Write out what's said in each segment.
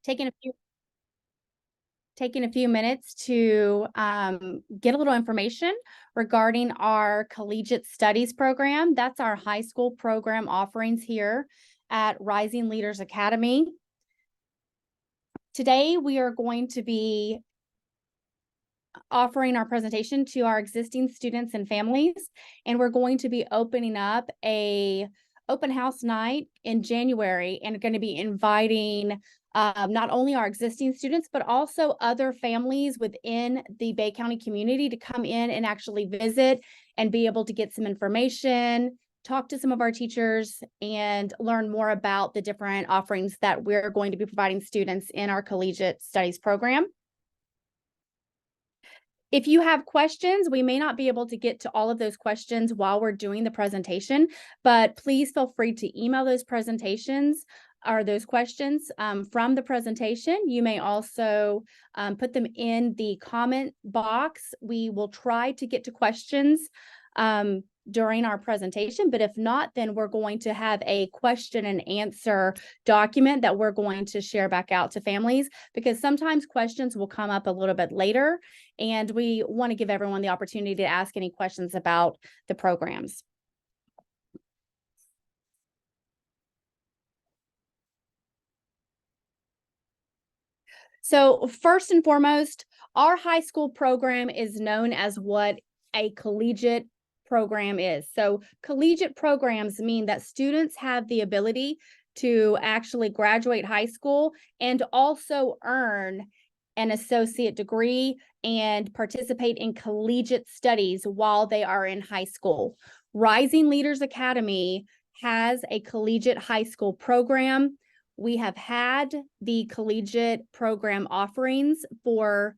taking a few minutes to get a little information regarding our Collegiate Studies program. That's our high school program offerings here at Rising Leaders Academy. Today, we are going to be offering our presentation to our existing students and families, and we're going to be opening up a open house night in January, and going to be inviting not only our existing students, but also other families within the Bay County community to come in and actually visit and be able to get some information, talk to some of our teachers, and learn more about the different offerings that we're going to be providing students in our Collegiate Studies program. If you have questions, we may not be able to get to all of those questions while we're doing the presentation, but please feel free to email those presentations or those questions from the presentation. You may also put them in the comment box. We will try to get to questions during our presentation, but if not, then we're going to have a question and answer document that we're going to share back out to families, because sometimes questions will come up a little bit later, and we want to give everyone the opportunity to ask any questions about the programs. So first and foremost, our high school program is known as what a collegiate program is. So collegiate programs mean that students have the ability to actually graduate high school and also earn an associate degree and participate in collegiate studies while they are in high school. Rising Leaders Academy has a collegiate high school program. We have had the collegiate program offerings for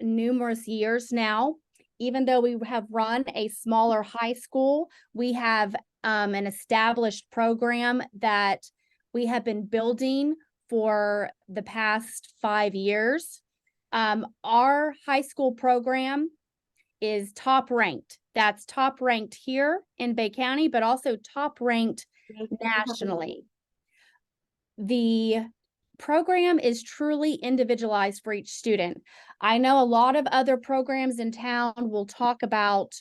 numerous years now. Even though we have run a smaller high school, we have an established program that we have been building for the past 5 years. Our high school program is top ranked. That's top ranked here in Bay County, but also top ranked nationally. The program is truly individualized for each student. I know a lot of other programs in town will talk about,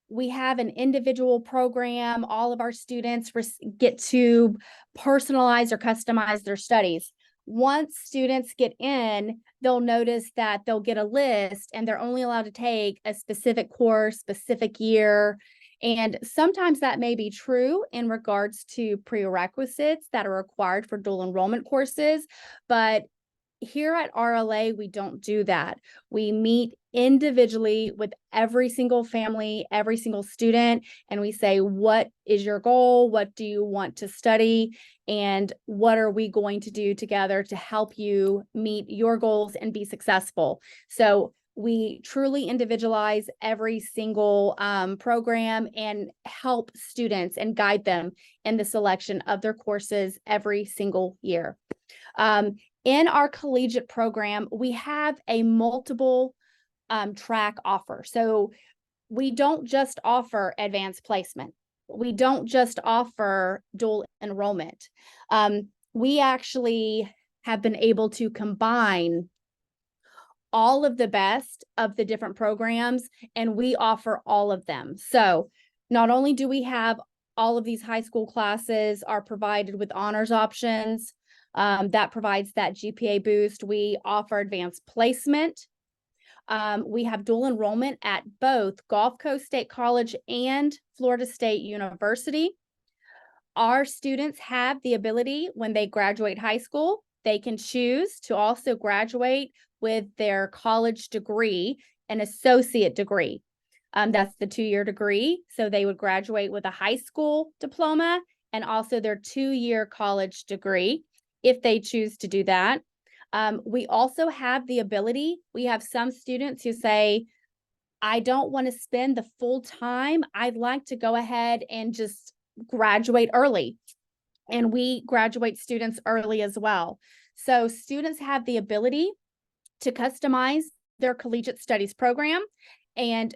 we have an individual program, all of our students get to personalize or customize their studies. Once students get in, they'll notice that they'll get a list and they're only allowed to take a specific course, specific year. And sometimes that may be true in regards to prerequisites that are required for dual enrollment courses, but here at RLA, we don't do that. We meet individually with every single family, every single student, and we say, what is your goal? What do you want to study? And what are we going to do together to help you meet your goals and be successful? So we truly individualize every single program and help students and guide them in the selection of their courses every single year. In our collegiate program, we have a multiple track offer. So we don't just offer advanced placement. We don't just offer dual enrollment. We actually have been able to combine all of the best of the different programs, and we offer all of them. So not only do we have all of these high school classes are provided with honors options, that provides that GPA boost. We offer advanced placement. We have dual enrollment at both Gulf Coast State College and Florida State University. Our students have the ability, when they graduate high school, they can choose to also graduate with their college degree, an associate degree. That's the 2-year degree. So they would graduate with a high school diploma and also their 2-year college degree, if they choose to do that. We also have the ability, we have some students who say, I don't want to spend the full time. I'd like to go ahead and just graduate early. And we graduate students early as well. So students have the ability to customize their collegiate studies program and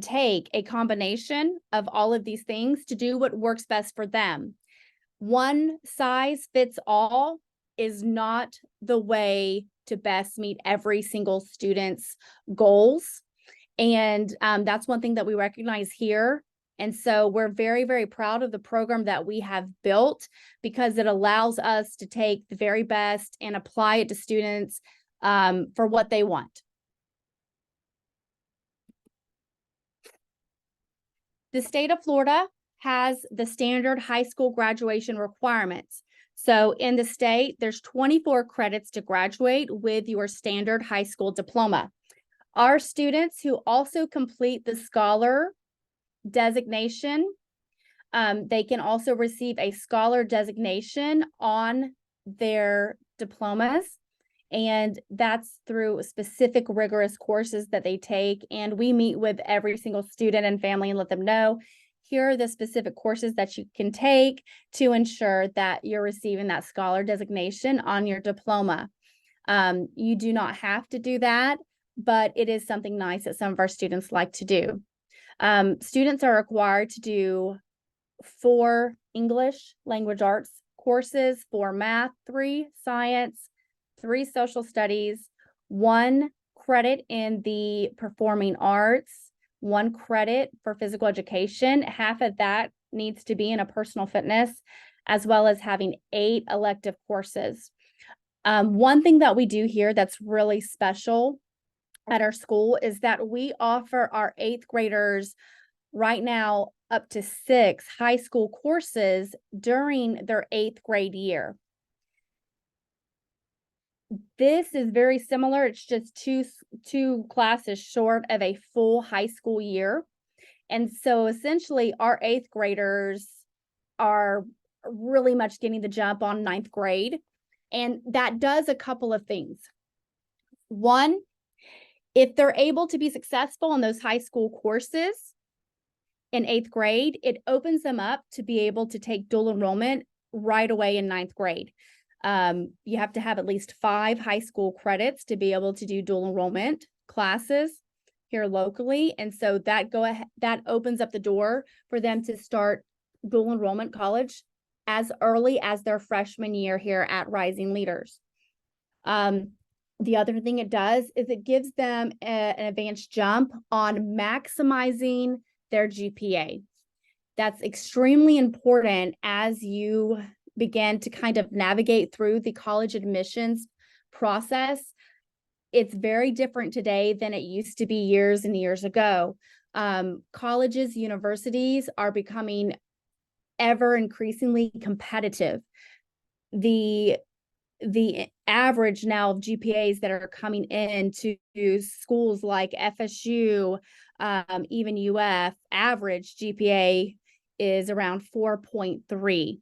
take a combination of all of these things to do what works best for them. One size fits all is not the way to best meet every single student's goals. And that's one thing that we recognize here. And so we're very, very proud of the program that we have built because it allows us to take the very best and apply it to students for what they want. The state of Florida has the standard high school graduation requirements. So in the state, there's 24 credits to graduate with your standard high school diploma. Our students who also complete the scholar designation, they can also receive a scholar designation on their diplomas. And that's through specific rigorous courses that they take. And we meet with every single student and family and let them know, here are the specific courses that you can take to ensure that you're receiving that scholar designation on your diploma. You do not have to do that, but it is something nice that some of our students like to do. Students are required to do 4 English language arts courses, 4 math, 3 science, 3 social studies, 1 credit in the performing arts, 1 credit for physical education. Half of that needs to be in a personal fitness, as well as having 8 elective courses. One thing that we do here that's really special at our school is that we offer our 8th graders right now up to 6 high school courses during their 8th grade year. This is very similar. It's just two classes short of a full high school year. And so essentially our 8th graders are really much getting the jump on 9th grade. And that does a couple of things. One, if they're able to be successful in those high school courses in 8th grade, it opens them up to be able to take dual enrollment right away in 9th grade. You have to have at least 5 high school credits to be able to do dual enrollment classes here locally. And so that opens up the door for them to start dual enrollment college as early as their freshman year here at Rising Leaders. The other thing it does is it gives them an advanced jump on maximizing their GPA. That's extremely important as you begin to kind of navigate through the college admissions process. It's very different today than it used to be years and years ago. Colleges, universities are becoming ever increasingly competitive. The average now of GPAs that are coming into schools like FSU, even UF, average GPA is around 4.3.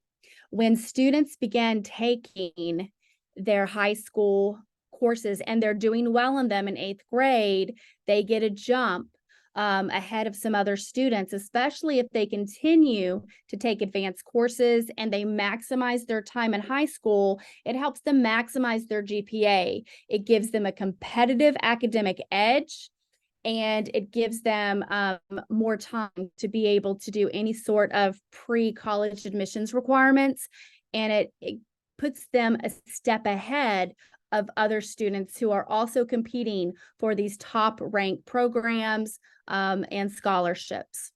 When students began taking their high school courses and they're doing well in them in 8th grade, they get a jump ahead of some other students, especially if they continue to take advanced courses and they maximize their time in high school. It helps them maximize their GPA. It gives them a competitive academic edge, and it gives them more time to be able to do any sort of pre-college admissions requirements. And it puts them a step ahead of other students who are also competing for these top ranked programs and scholarships.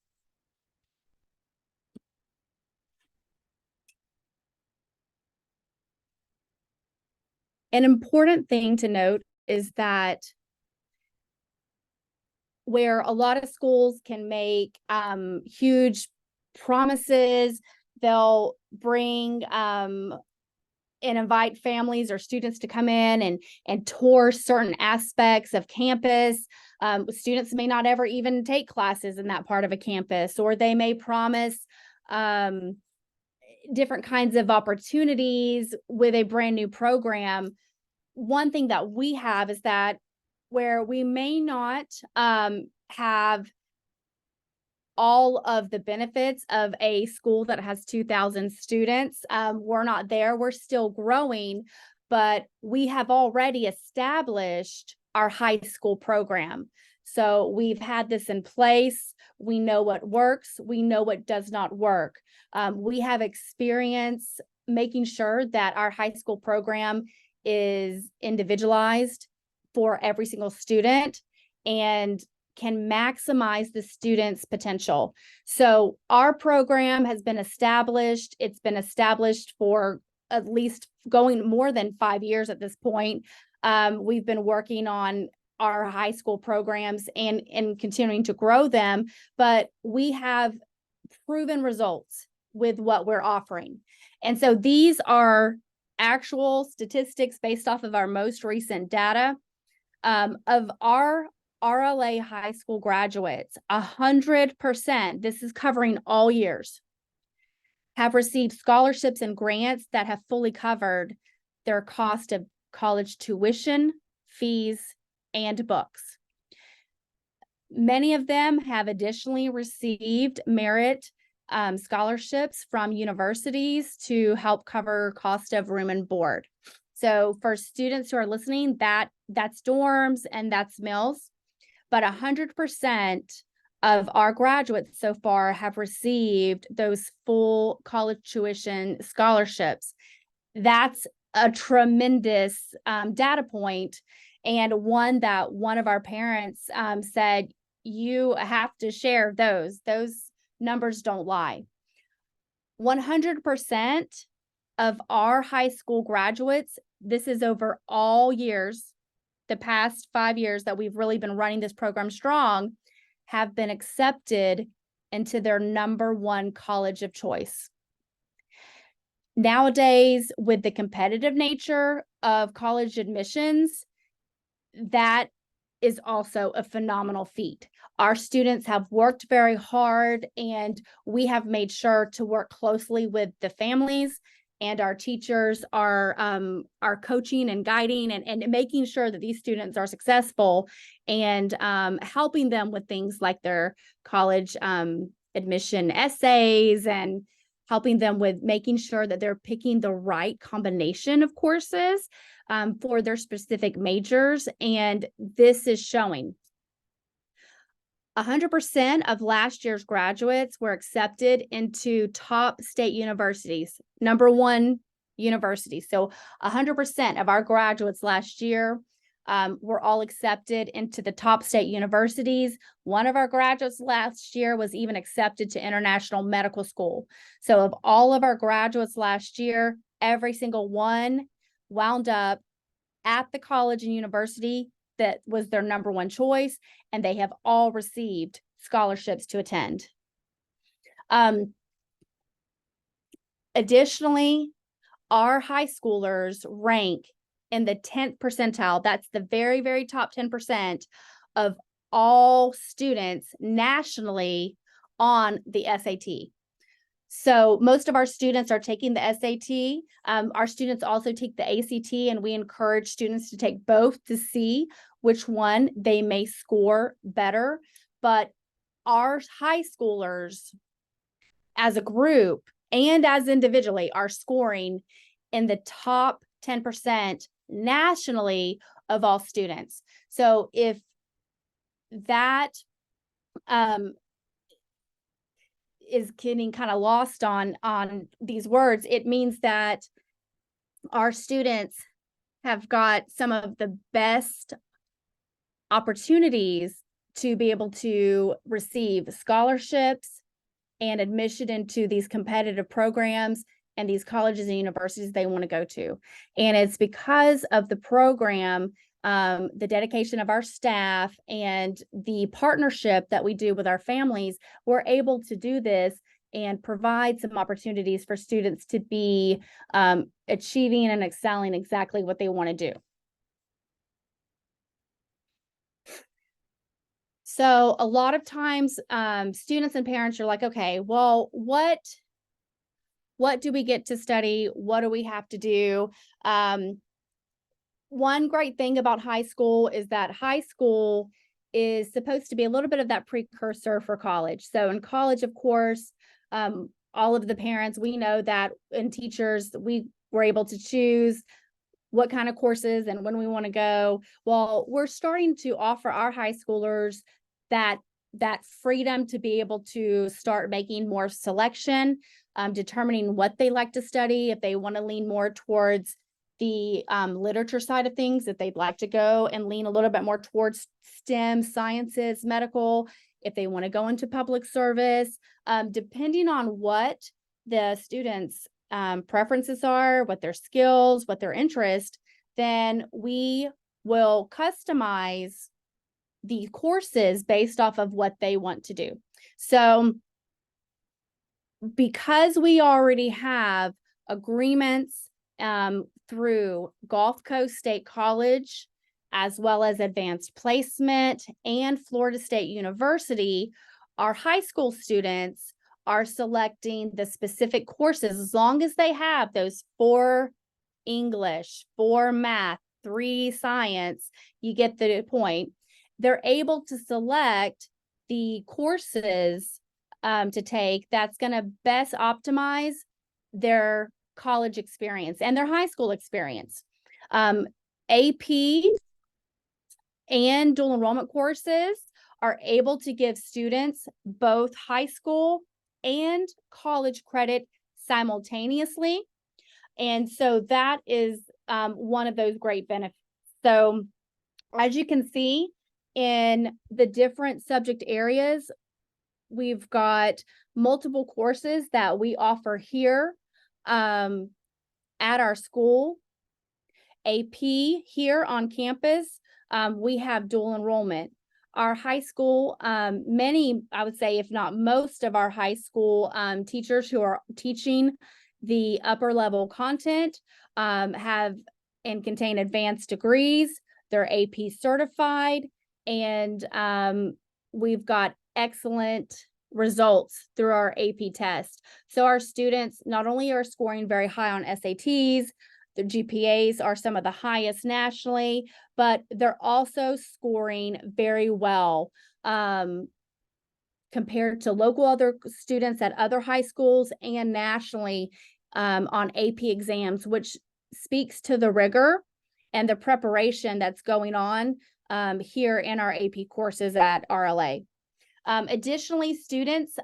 An important thing to note is that where a lot of schools can make huge promises, they'll bring and invite families or students to come in and tour certain aspects of campus. Students may not ever even take classes in that part of a campus, or they may promise different kinds of opportunities with a brand new program. One thing that we have is that where we may not have all of the benefits of a school that has 2,000 students. We're not there, we're still growing, but we have already established our high school program. So we've had this in place. We know what works, we know what does not work. We have experience making sure that our high school program is individualized for every single student and can maximize the student's potential. So our program has been established. It's been established for at least going more than 5 years at this point. We've been working on our high school programs and continuing to grow them, but we have proven results with what we're offering. And so these are actual statistics based off of our most recent data. Of our RLA high school graduates, 100%, this is covering all years, have received scholarships and grants that have fully covered their cost of college tuition, fees, and books. Many of them have additionally received merit scholarships from universities to help cover cost of room and board. So for students who are listening, that's dorms and that's meals, but 100% of our graduates so far have received those full college tuition scholarships. That's a tremendous data point, and one that one of our parents said, you have to share those. Those numbers don't lie. 100% of our high school graduates, this is over all years, the past 5 years that we've really been running this program strong, have been accepted into their number one college of choice. Nowadays, with the competitive nature of college admissions, that is also a phenomenal feat. Our students have worked very hard, and we have made sure to work closely with the families, and our teachers are coaching and guiding and making sure that these students are successful, and helping them with things like their college admission essays, and helping them with making sure that they're picking the right combination of courses for their specific majors. And this is showing 100% of last year's graduates were accepted into top state universities, number one universities. So 100% of our graduates last year were all accepted into the top state universities. One of our graduates last year was even accepted to international medical school. So of all of our graduates last year, every single one wound up at the college and university that was their number one choice, and they have all received scholarships to attend. Additionally, our high schoolers rank in the 10th percentile. That's the very, very top 10% of all students nationally on the SAT. So most of our students are taking the SAT. Our students also take the ACT, and we encourage students to take both to see which one they may score better. But our high schoolers as a group and as individually are scoring in the top 10% nationally of all students. So if that is getting kind of lost on these words, it means that our students have got some of the best opportunities to be able to receive scholarships and admission into these competitive programs and these colleges and universities they want to go to. And it's because of the program, the dedication of our staff, and the partnership that we do with our families, we're able to do this and provide some opportunities for students to be achieving and excelling exactly what they want to do. So a lot of times students and parents are like, okay, well, what do we get to study? What do we have to do? One great thing about high school is that high school is supposed to be a little bit of that precursor for college. So in college, of course, all of the parents, we know that, and teachers, we were able to choose what kind of courses and when we want to go. Well, we're starting to offer our high schoolers that freedom to be able to start making more selection. determining what they like to study, if they want to lean more towards the literature side of things, if they'd like to go and lean a little bit more towards STEM, sciences, medical, if they want to go into public service, depending on what the students' preferences are, what their skills, what their interest, then we will customize the courses based off of what they want to do. So because we already have agreements through Gulf Coast State College, as well as Advanced Placement and Florida State University, our high school students are selecting the specific courses as long as they have those 4 English, 4 math, 3 science, you get the point. They're able to select the courses to take that's going to best optimize their college experience and their high school experience. AP and dual enrollment courses are able to give students both high school and college credit simultaneously. And so that is one of those great benefits. So as you can see in the different subject areas, we've got multiple courses that we offer here at our school. AP here on campus, we have dual enrollment. Our high school, many, I would say, if not most of our high school teachers who are teaching the upper level content have and contain advanced degrees. They're AP certified, and we've got excellent results through our AP test. So our students not only are scoring very high on SATs, their GPAs are some of the highest nationally, but they're also scoring very well compared to local other students at other high schools and nationally on AP exams, which speaks to the rigor and the preparation that's going on here in our AP courses at RLA. Additionally, students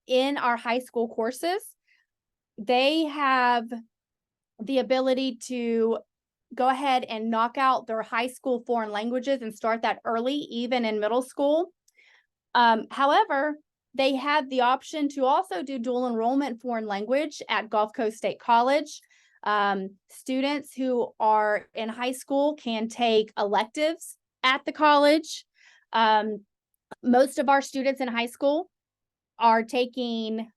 in our high school courses, they have the ability to go ahead and knock out their high school foreign languages and start that early, even in middle school. However, they have the option to also do dual enrollment foreign language at Gulf Coast State College. Students who are in high school can take electives at the college. Most of our students in high school are taking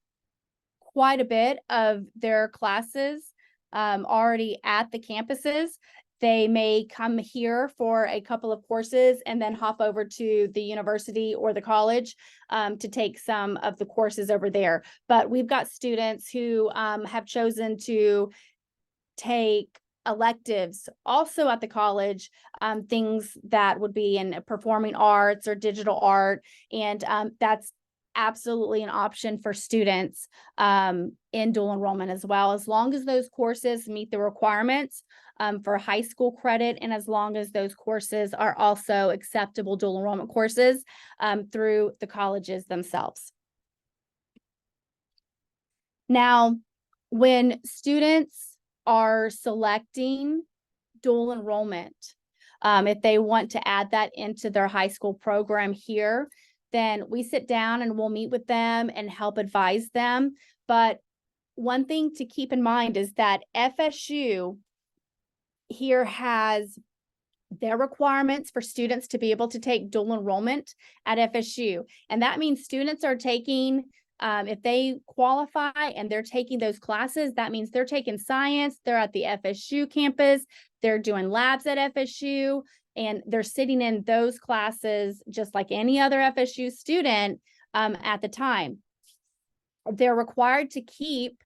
quite a bit of their classes already at the campuses. They may come here for a couple of courses and then hop over to the university or the college to take some of the courses over there. But we've got students who have chosen to take electives also at the college, things that would be in performing arts or digital art, and that's absolutely an option for students in dual enrollment as well, as long as those courses meet the requirements for high school credit, and as long as those courses are also acceptable dual enrollment courses through the colleges themselves. Now, when students are selecting dual enrollment, if they want to add that into their high school program here, then we sit down and we'll meet with them and help advise them. But one thing to keep in mind is that FSU here has their requirements for students to be able to take dual enrollment at FSU. And that means students are taking, if they qualify and they're taking those classes, that means they're taking science, they're at the FSU campus, they're doing labs at FSU, and they're sitting in those classes just like any other FSU student at the time. They're required to keep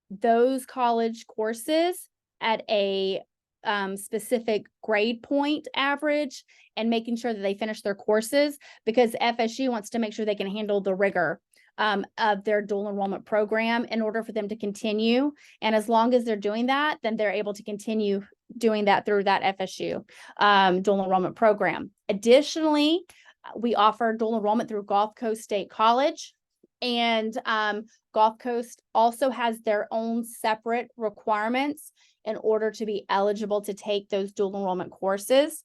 those college courses at a specific grade point average and making sure that they finish their courses, because FSU wants to make sure they can handle the rigor of their dual enrollment program in order for them to continue. And as long as they're doing that, then they're able to continue doing that through that FSU dual enrollment program. Additionally, we offer dual enrollment through Gulf Coast State College. And Gulf Coast also has their own separate requirements in order to be eligible to take those dual enrollment courses.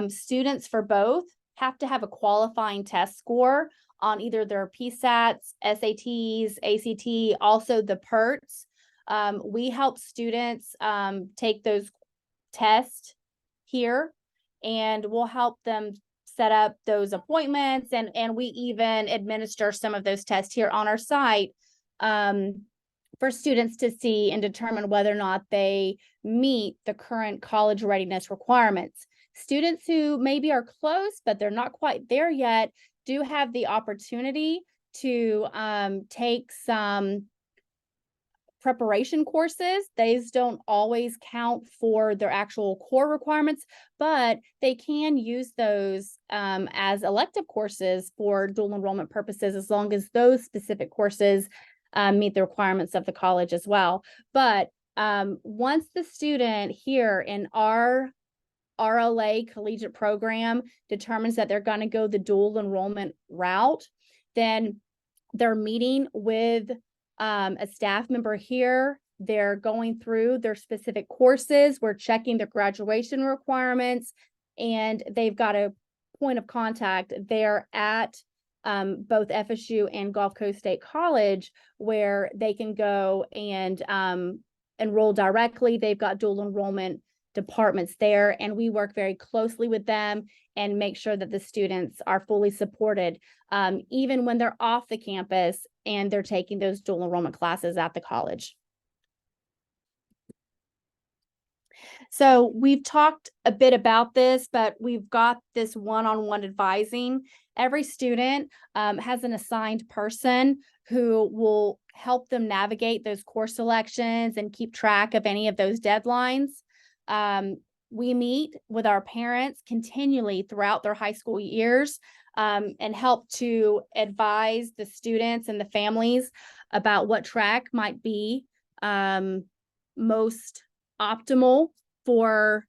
Students for both have to have a qualifying test score on either their PSATs, SATs, ACT, also the PERTs. We help students take those tests here, and we'll help them set up those appointments, and we even administer some of those tests here on our site for students to see and determine whether or not they meet the current college readiness requirements. Students who maybe are close, but they're not quite there yet, do have the opportunity to take some preparation courses. These don't always count for their actual core requirements, but they can use those as elective courses for dual enrollment purposes, as long as those specific courses meet the requirements of the college as well. But once the student here in our R.I.S.E Collegiate program determines that they're going to go the dual enrollment route, then they're meeting with a staff member here. They're going through their specific courses. We're checking their graduation requirements, and they've got a point of contact there at both FSU and Gulf Coast State College, where they can go and enroll directly. They've got dual enrollment departments there, and we work very closely with them and make sure that the students are fully supported, even when they're off the campus and they're taking those dual enrollment classes at the college. So we've talked a bit about this, but we've got this one-on-one advising. Every student has an assigned person who will help them navigate those course selections and keep track of any of those deadlines. We meet with our parents continually throughout their high school years and help to advise the students and the families about what track might be most optimal for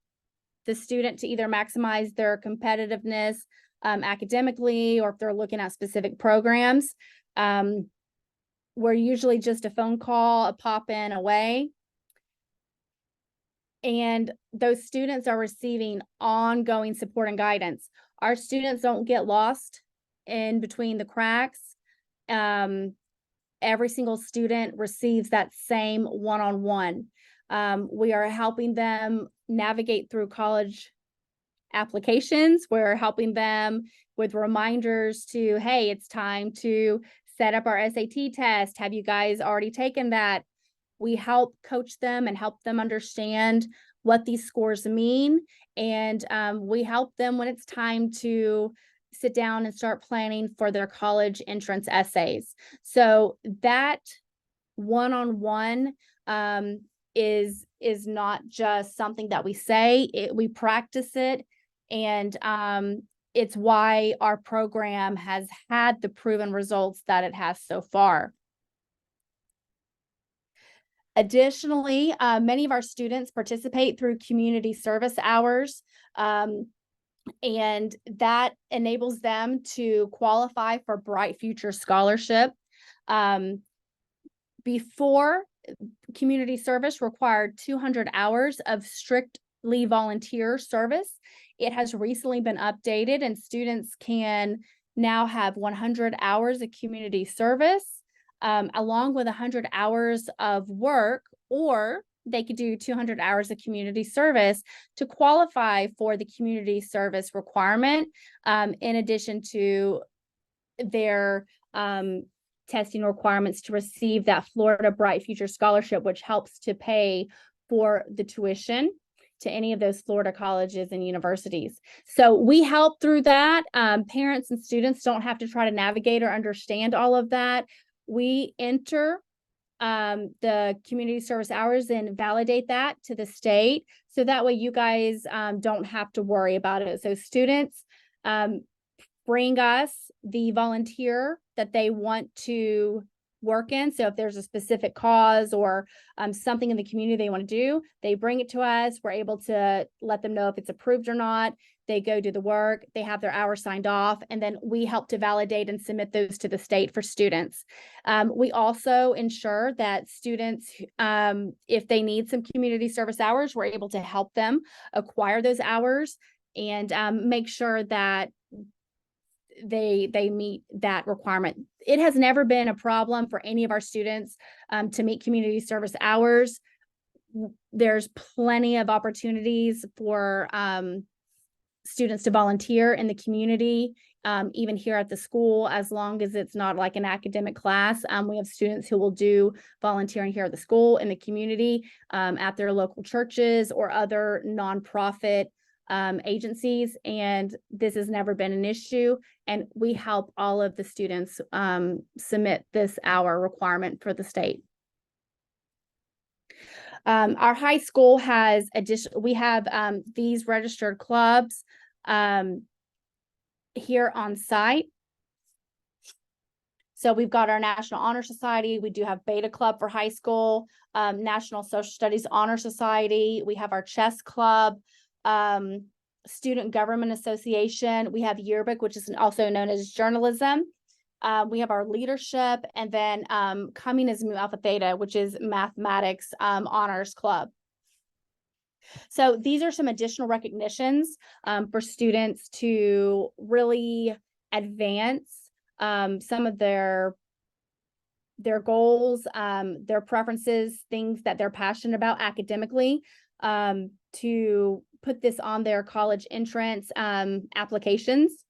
the student to either maximize their competitiveness academically, or if they're looking at specific programs. We're usually just a phone call, a pop in away. And those students are receiving ongoing support and guidance. Our students don't get lost in between the cracks. Every single student receives that same one-on-one. We are helping them navigate through college applications. We're helping them with reminders to, hey, it's time to set up our SAT test. Have you guys already taken that? We help coach them and help them understand what these scores mean. And we help them when it's time to sit down and start planning for their college entrance essays. So that one-on-one is not just something that we say, we practice it. And it's why our program has had the proven results that it has so far. Additionally, many of our students participate through community service hours, and that enables them to qualify for Bright Future Scholarship. Before, community service required 200 hours of strictly volunteer service. It has recently been updated, and students can now have 100 hours of community service, along with 100 hours of work, or they could do 200 hours of community service to qualify for the community service requirement, in addition to their testing requirements to receive that Florida Bright Future Scholarship, which helps to pay for the tuition to any of those Florida colleges and universities. So we help through that. Parents and students don't have to try to navigate or understand all of that. We enter the community service hours and validate that to the state, so that way you guys don't have to worry about it. So students bring us the volunteer that they want to work in. So if there's a specific cause or something in the community they want to do, they bring it to us. We're able to let them know if it's approved or not. They go do the work, they have their hours signed off, and then we help to validate and submit those to the state for students. We also ensure that students, if they need some community service hours, we're able to help them acquire those hours and make sure that they meet that requirement. It has never been a problem for any of our students to meet community service hours. There's plenty of opportunities for students to volunteer in the community, even here at the school, as long as it's not like an academic class. We have students who will do volunteering here at the school, in the community, at their local churches or other nonprofit agencies, and this has never been an issue. And we help all of the students submit this hour requirement for the state. Our high school has we have these registered clubs here on site. So we've got our National Honor Society. We do have Beta Club for high school, National Social Studies Honor Society. We have our chess club, Student Government Association. We have Yearbook, which is also known as journalism. We have our leadership, and then coming is Mu Alpha Theta, which is mathematics honors club. So these are some additional recognitions for students to really advance some of their goals, their preferences, things that they're passionate about academically, to put this on their college entrance applications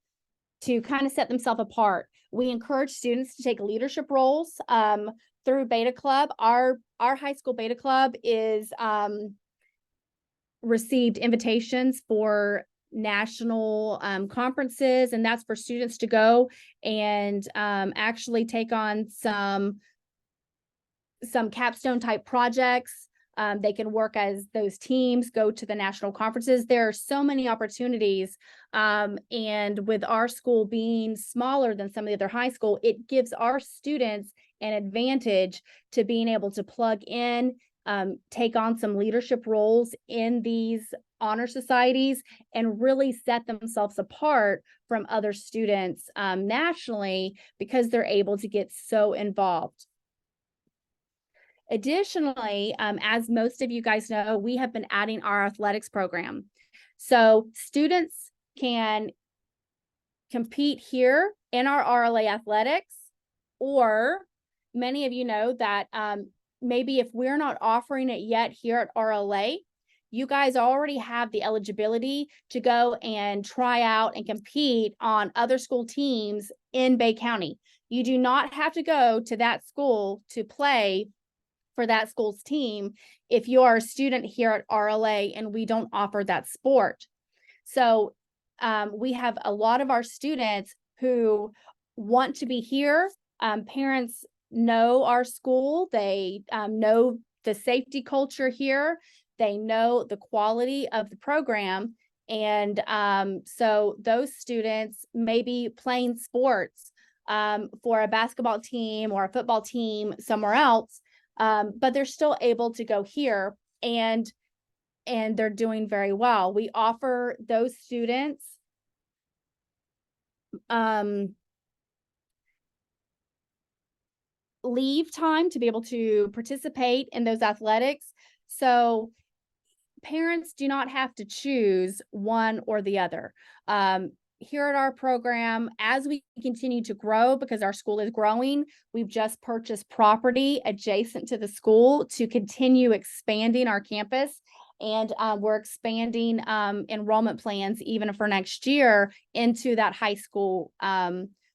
to kind of set themselves apart. We encourage students to take leadership roles through Beta Club. Our high school Beta Club is received invitations for national conferences, and that's for students to go and actually take on some capstone type projects. They can work as those teams, go to the national conferences. There are so many opportunities. And with our school being smaller than some of the other high school, it gives our students an advantage to being able to plug in, take on some leadership roles in these honor societies, and really set themselves apart from other students nationally, because they're able to get so involved. Additionally, as most of you guys know, we have been adding our athletics program. So students can compete here in our RLA athletics, or many of you know that maybe if we're not offering it yet here at RLA, you guys already have the eligibility to go and try out and compete on other school teams in Bay County. You do not have to go to that school to play for that school's team if you are a student here at RLA and we don't offer that sport. So we have a lot of our students who want to be here. Parents know our school. They know the safety culture here. They know the quality of the program. And so those students may be playing sports for a basketball team or a football team somewhere else, but they're still able to go here, and they're doing very well. We offer those students leave time to be able to participate in those athletics. So parents do not have to choose one or the other. Here at our program, as we continue to grow, because our school is growing, we've just purchased property adjacent to the school to continue expanding our campus. And we're expanding enrollment plans even for next year into that high school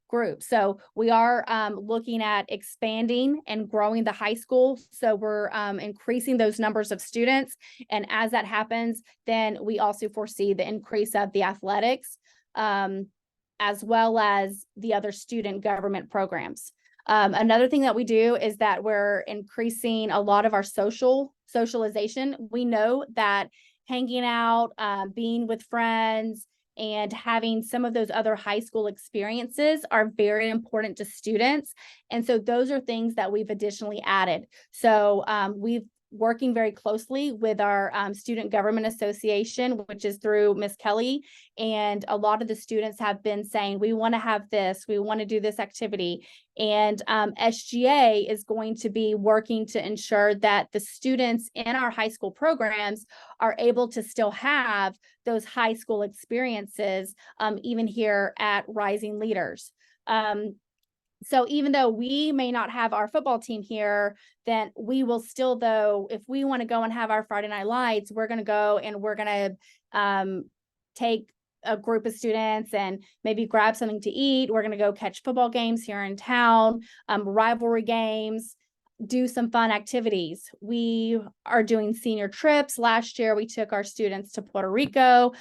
group. So we are looking at expanding and growing the high school. So we're increasing those numbers of students. And as that happens, then we also foresee the increase of the athletics, as well as the other student government programs. Another thing that we do is that we're increasing a lot of our socialization. We know that hanging out, being with friends, and having some of those other high school experiences are very important to students. And so those are things that we've additionally added. So we've working very closely with our Student Government Association, which is through Miss Kelly. And a lot of the students have been saying, we want to have this, we want to do this activity. And SGA is going to be working to ensure that the students in our high school programs are able to still have those high school experiences, even here at Rising Leaders. So even though we may not have our football team here, then we will still, though, if we want to go and have our Friday Night Lights, we're going to go and we're going to take a group of students and maybe grab something to eat. We're going to go catch football games here in town, rivalry games, do some fun activities. We are doing senior trips. Last year, we took our students to Puerto Rico.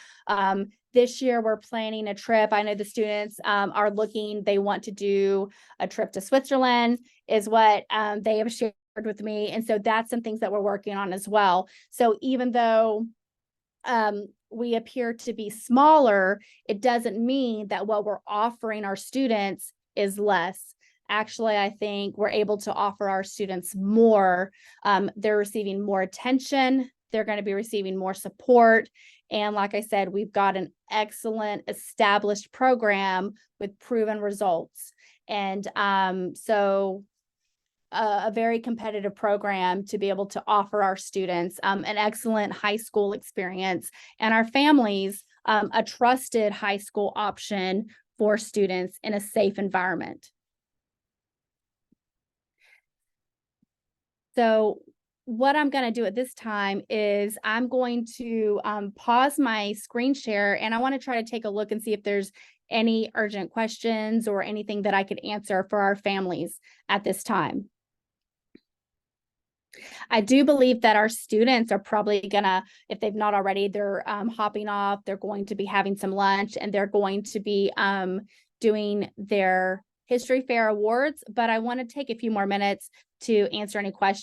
This year, we're planning a trip. I know the students are looking, they want to do a trip to Switzerland, is what they have shared with me. And so that's some things that we're working on as well. So even though we appear to be smaller, it doesn't mean that what we're offering our students is less. Actually, I think we're able to offer our students more. They're receiving more attention. They're going to be receiving more support. And like I said, we've got an excellent established program with proven results. And so a very competitive program to be able to offer our students an excellent high school experience, and our families a trusted high school option for students in a safe environment. So what I'm going to do at this time is I'm going to pause my screen share, and I want to try to take a look and see if there's any urgent questions or anything that I could answer for our families at this time. I do believe that our students are probably gonna, if they've not already, they're hopping off, they're going to be having some lunch, and they're going to be doing their History Fair awards. But I want to take a few more minutes to answer any questions